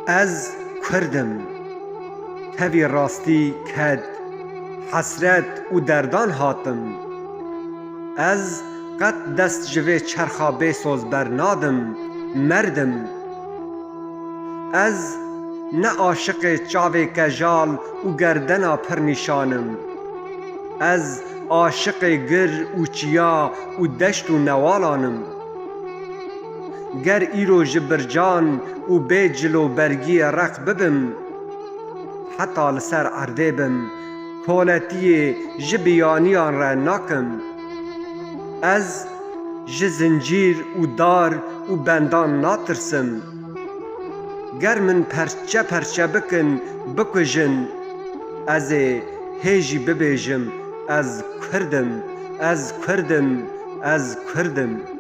از کردم تەوی راستی کد حسرت و دردان هاتم از قد دست جوی چرخا بسوز برنادم مردم از نه عاشق چاوی کجال و گردنا پرنیشانم از عاشق گر و چیا و دشت و نوالانم گر ایرو جبرجان و بی جلو برگی رق ببم حتی لسر عرده بم کولتی جبیانیان را ناکم از زنجیر و دار و بندان ناترسم گر من پرچه پرچه بکن بکجن از هیجی ببیجم از کردم از کردم از کردم